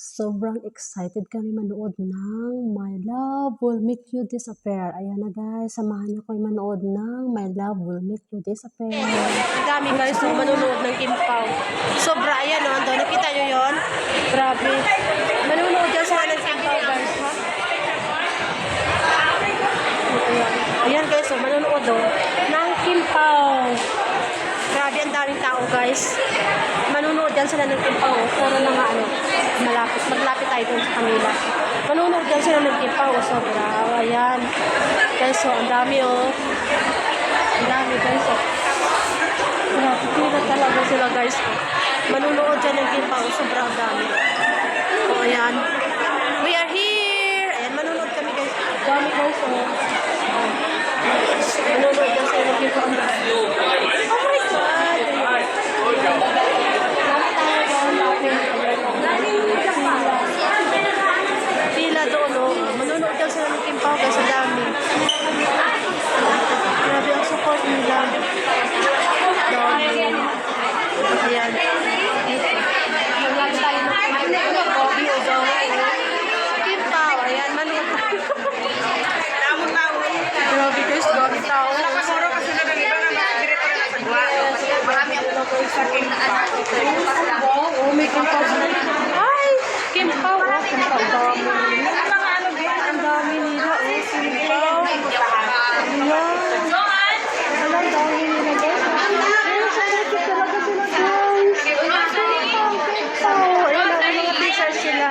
sobrang excited kami manood ng My Love Will Make You Disappear. Ayan na guys, samahan niyo ko manood ng My Love Will Make You Disappear. Ang dami guys na manonood ng Kim Pao. Sobra, ayan o, doon nakita niyo yon. Grabe. Manonood yan sa ng Kim Pao guys, ha? Ayan guys, so manonood o ng Kim Pao. Grabe, ang daming tao guys. Manonood yan sila ng Kim Pao. Pero mga maglapit tayo dun sa kanila. Manonood yan sila ng Kim Pao. Sobra. Ayan. Guys, so ang dami oh. Ang dami guys oh. Grabe, pila talaga sila guys. Manonood yan ng Kim Pao. Sobra ang dami. So ayan. We are here. Ayan, manonood kami guys. Dami guys oh. Manonood yan sila ng Kim Pao. Oh my God. Pila doon, oh. Manonood daw sila ng Kim Pao guys, ang dami. Grabe ang support nila. Dami. Ayan. Manonood tayo ng Bobby o daw. Kim Pao, ayan, manonood tayo. Grabe guys, Bobby tao. Marami ang logo sa Kim Pao. Oh, may Kim Pao. Ay! Kim Pao. Oh, Kim Pao. Ang dami nila. Oh, Kim Pao. Ayan. Ang dami nila guys. Ayan, sa natin talaga sila guys. Kim Pao. Ayan, ang mga pictures sila.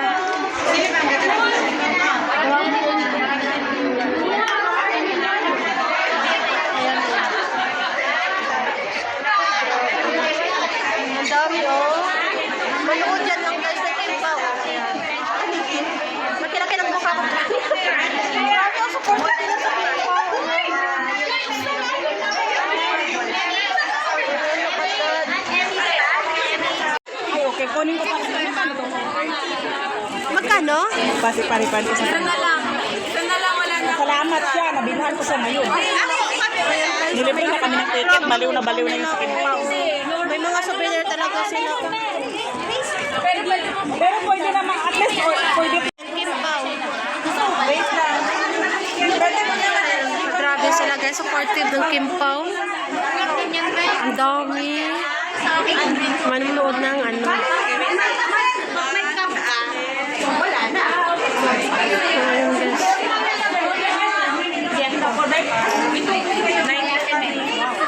Dami oh. Manood yan lang guys na Kim Pao. Ayan. Makilaki ng mukha ko. Grabe ang support nila sa Kim Pao. Okay, kunin ko pa. Magkano? Pari-pari ko sa Isa na lang, wala na. Salamat siya, nabilhan ko sa ngayon. Nilibay na kami ng ticket, baliw na yung sa Kim Pao. May mga souvenir talaga sila. Pero pwede naman, at least, pwede. Kim Pao. Wait lang. Grabe sila guys. Supportive ng Kim Pao. Ang dami. Manonood ng ano. Ayun guys.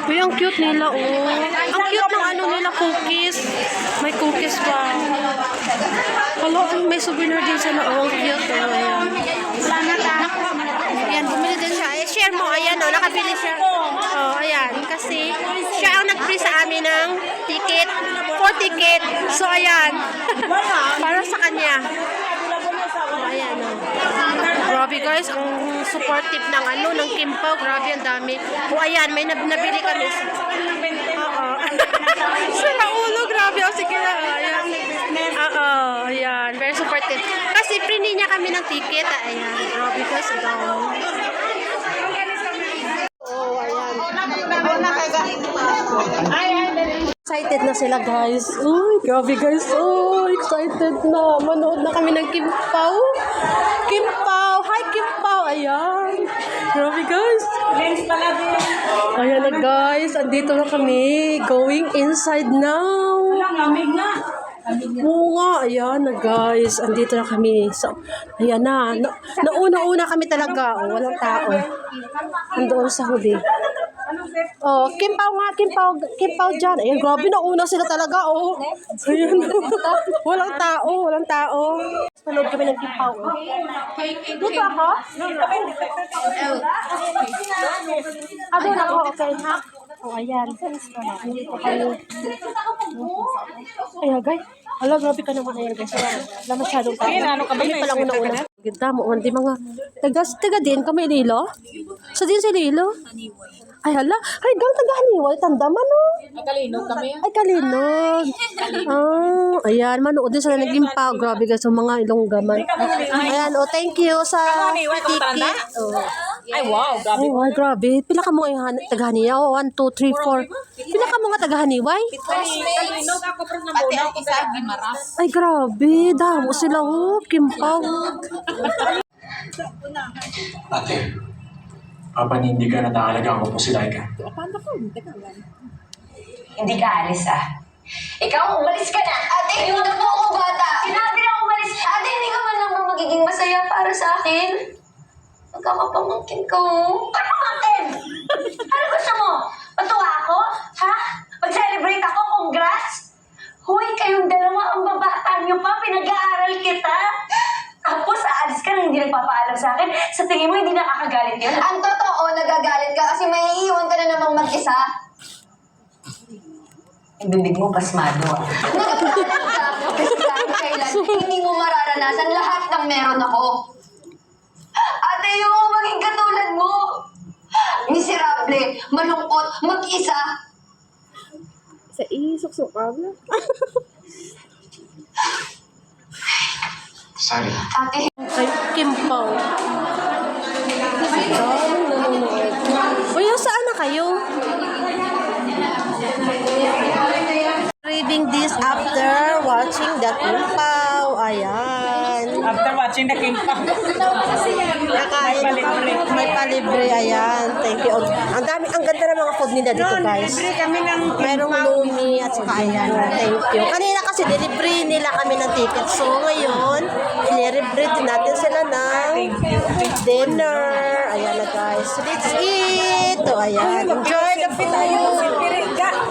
Uy, ang cute nila oh. Ang cute ng ano nila, cookies. May cookies pa. Hello, may souvenir din sila. Oh, ang cute oh. Ayan. Ayan, bumili din siya. Eh, share mo. Ayan oh, nakabili siya. Oh, ayan. Kasi siya ang nag-free sa amin ng ticket. 4 ticket. So, ayan. Para sa kanya. Oh, ayan oh. Grabe guys, ang supportive ng ano, ng Kim Pao. Grabe, ang dami. O ayan, may nabili kami. Oo. Sa paulo, grabe. O sige na. Ayan. Oo, ayan. Very supportive. Kasi free niya kami ng ticket. Ayan. Grabe guys, ang dami. Oh, ayan. Excited na sila guys. Uy, grabe guys. Oh, excited na. Manood na kami ng Kim Pao. Kim Pao. Hi, Kim Pao. Ayan. Grabe guys. Ayan na guys. Andito na kami. Going inside now. Oo nga. Ayan na guys. Andito na kami. So, ayan na. Nauna-una kami talaga. Oh, walang tao. Andoon sa huli. Oh, Kim Pao nga, Kim Pao dyan. Ayan, grabe, nauna sila talaga, oh. Ayan, walang tao. Manood kami ng Kim Pao. Dito ako? Doon ako, okay, ha? Oh, ayan. Dito kayo. Ayan, guys. Hala, grabe ka naman. Ayan, guys. Wala masyadong tao. Kami palang una-una. Ganda mo, hindi mga... Taga din, kami Lilo? Sa din si Lilo? Ay, hala. Ay, taga-haniwal. Tanda man, oh. Ay, kalinog kami. Ay, kalinog. Ayan, manood din sila ng Kim Pao. Grabe guys, mga ilonggaman. Ayan, oh, thank you sa ticket. Oh. Ay, wow. Grabe. Ay, grabe. Pila ka mo nga tagahaniya? 1, 2, 3, 4. Pila ka mo nga tagahaniway? Pati ang isa, gimaras. Ay, grabe. Damo sila ho. Kimpaw. Ate, papanindigan at aalagaan ko po si Laika. Hindi ka alis Ikaw, umalis ka na. Ate, yung na po ako bata. Sinabi na umalis. Ate, hindi ka man lang ba magiging masaya para sa akin? Magkakapamangkin ka mo. Ano pamangkin? Ano gusto mo? Matuwa ako? Ha? Mag-celebrate ako? Congrats? Hoy, kayong dalawa ang babata niyo pa. Pinag-aaral kita. Tapos, aalis ka na hindi nagpapaalam sa akin. Sa tingin mo, hindi nakakagalit yun? Ang totoo, nagagalit ka kasi may iiwan ka na namang mag-isa. Ang bibig mo, pasmado Nagagalit ka kasi kahit kailan, hindi mo mararanasan lahat ng meron ako. Ate, yung maging katulad mo. Miserable, malungkot, mag-isa. Sa isok-sokab na. Sorry. Ate, Ay, Kimpaw. Ay, nanonood. Uy, saan na kayo? Craving this after watching the Kimpaw. Ayan. After watching the King Pao. Kakain may palibre. Ayan. Thank you. Ang dami, ang ganda ng mga food nila dito, guys. Merong lumi at saka ayan. Thank you. Kanina kasi delivery nila kami ng ticket. So, ngayon, i-delivery din natin sila ng dinner. Ayan na, guys. Let's eat. O, ayan. Enjoy the food.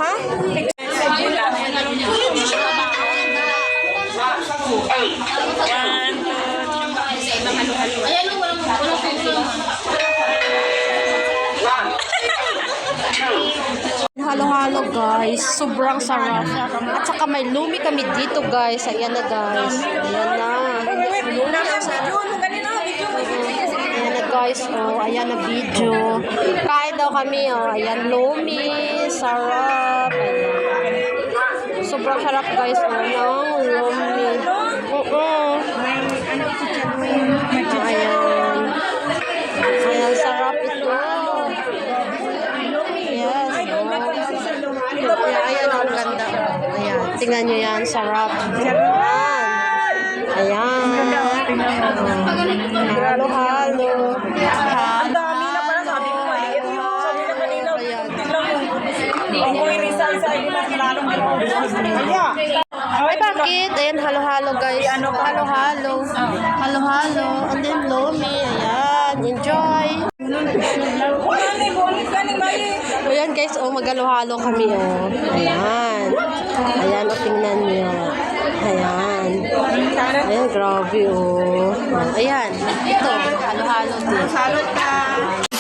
Ha? Halo-halo, guys. Sobrang sarap. At saka may lumi kami dito, guys. Ayan na, guys. Ayan na. Lumi ang sarap. Ayan na, guys. Oh, ayan na video. Kain daw kami, oh. Ayan, lumi. Sarap. Ayan. Sobrang sarap, guys. Oh, ng lumi. Ayan. Ayan, sarap ito. Yes. Ayan, ang ganda. Ayan, tingnan nyo yan. Sarap. Ayan. Halo-halo. Ang dami na pala. Sabi ko, maliit yun. Sabi na kanina. Ayan. Ang buhay rin sa iyo na lalong Ayan. Ay, bakit? Ayan, halo-halo, guys. Halo-halo. Halo-halo. And then, lomi. Ayan. Enjoy. Ayan, guys. Oh, mag-halo-halo kami, oh. Ayan. Ayan, oh, tingnan nyo. Ayan. Ayan, grabe, oh. Ayan. Ito, halo-halo din.